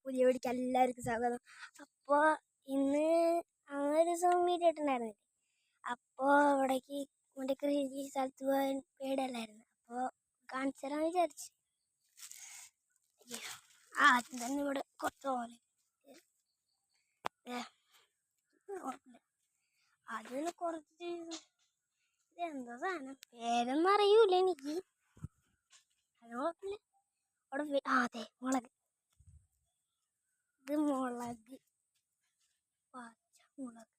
പുതിയ വീടിക്ക് എല്ലാവർക്കും സ്വാഗതം. അപ്പോൾ ഇന്ന് അങ്ങനെ ഒരു ദിവസം വീഡിയോ ഇട്ടുണ്ടായിരുന്നില്ല. അപ്പോൾ അവിടേക്ക് മറ്റേ കൃഷി സ്ഥലത്ത് പോകാൻ പേടിയല്ലായിരുന്നു. അപ്പോൾ കാണിച്ചു തരാൻ വിചാരിച്ചു. ആദ്യം തന്നെ ഇവിടെ കുറച്ച് പോലെ അതിന് കുറച്ച് ഇതെന്താ സാധനം പേരൊന്നും അറിയൂല എനിക്ക്. അത് കുഴപ്പമില്ല. അവിടെ അതെ മുളക്, ഇത് മുളക്, പച്ചമുളക്.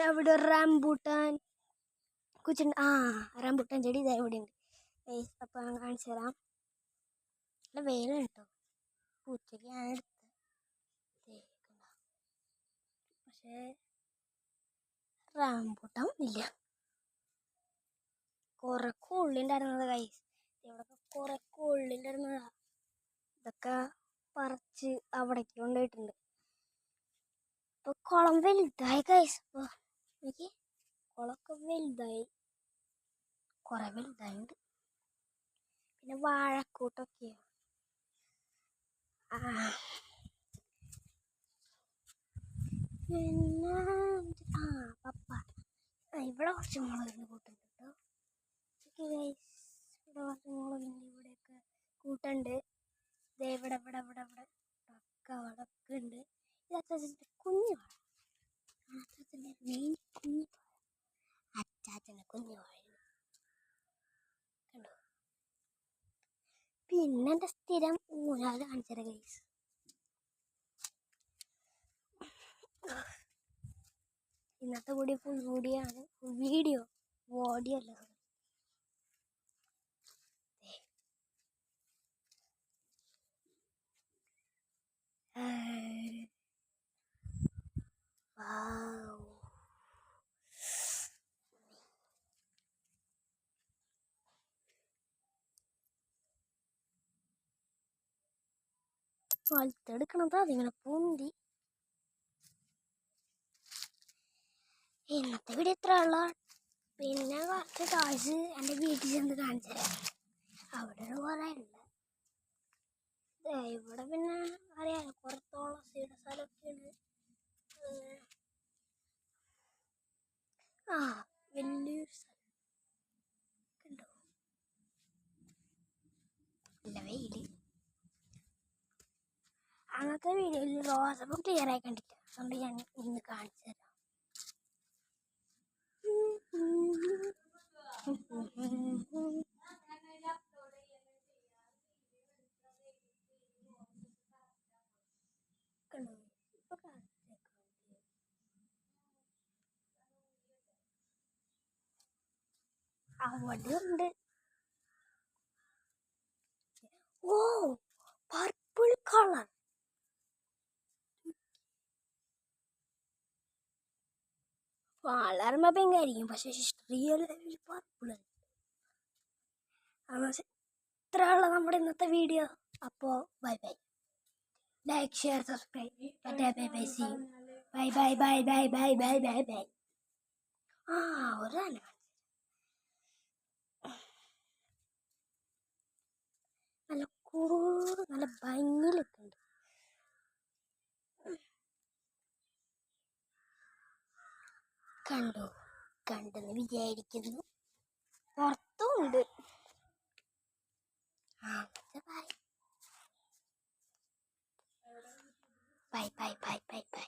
അവിടെ റംബൂട്ടാൻ കുച്ചുണ്ട്. റംബൂട്ടാൻ ചെടി ഇതാ ഇവിടെ ഉണ്ട്. അപ്പം ഞാൻ കാണിച്ചു തരാം. നല്ല വെയിലും കേട്ടോ. പൂച്ചയ്ക്ക് ഞാൻ എടുത്ത് പക്ഷേ റംബൂട്ടാൻ ഇല്ല. കുറെ കൊള്ളിണ്ടായിരുന്നത് കൈസ്. ഇവിടൊക്കെ കുറെ കൊള്ളിണ്ടായിരുന്നതാ. ഇതൊക്കെ പറിച്ച് അവിടേക്ക് കൊണ്ടുപോയിട്ടുണ്ട്. ഇപ്പൊ കുളം വലുതായി കൈസ്. ഇപ്പൊ എനിക്ക് കുളമൊക്കെ വലുതായി, കുറെ വലുതായിട്ടുണ്ട്. പിന്നെ വാഴക്കൂട്ടൊക്കെയാണ്. പിന്നെ പപ്പായ. ഇവിടെ കുറച്ച് മുളകിൻ്റെ കൂട്ടുണ്ട് കേട്ടോ. ഇവിടെ കുറച്ച് മുളകിൻ്റെ ഇവിടെയൊക്കെ കൂട്ടുണ്ട്. ഇവിടെ ഇവിടെ ഇവിടെ ഇവിടെ ഒക്കെ അവിടെ ഒക്കെ ഉണ്ട്. ഇത് അച്ചാച്ചൻ്റെ കുഞ്ഞു വാഴ, അച്ചാച്ചൻ്റെ മെയിൻ കുഞ്ഞു വാഴ, അച്ചാച്ചൻ്റെ കുഞ്ഞു വാഴ കണ്ടോ. പിന്നെ എൻ്റെ സ്ഥിരം ഊഞ്ഞാല് കാണിച്ചത് ഗൈസ്. ഇന്നത്തെ കൂടി ഫുൾ വീഡിയോ, ഓഡിയോ അല്ല. വലുത്തെടുക്കണത് അതിങ്ങനെ പൊന്തി. ഇന്നത്തെ വീഡിയോ ഇത്ര ഉള്ള. പിന്നെ കുറച്ച് കാഴ്ച എൻ്റെ വീട്ടിൽ ചെന്ന് കാണിച്ചു തരാം. അവിടെ കുറേ ഉണ്ട്. ഇവിടെ പിന്നെ അറിയാലോ പുറത്തോളം സീഡ് സ്ഥലമൊക്കെയാണ്. വലിയൊരു സ്ഥലം കണ്ടോ. നല്ല വെയില്. അന്നത്തെ വീഡിയോയിൽ റോസപ്പം ക്ലിയർ ആയി കണ്ടില്ല. അതുകൊണ്ട് ഞാൻ ഇന്ന് കാണിച്ചു തരാം. കണ്ടോ അവിടെ ഉണ്ട്. ഓ പർപ്പിൾ കളർ. വളർമ്മ പെങ്കായിരിക്കും, പക്ഷെ റിയൽ പർപ്പിൾ. ഇത്ര ഉള്ള നമ്മുടെ ഇന്നത്തെ വീഡിയോ. അപ്പോൾ bye bye. Like, share, subscribe. Bye bye. See you. Bye bye bye bye bye bye bye bye. ഒരാളെ നല്ല ഭംഗിയിലൊക്കെയുണ്ട്. കണ്ടെന്ന് വിചാരിക്കുന്നു. പുറത്തും ഉണ്ട്. Bye bye bye bye by.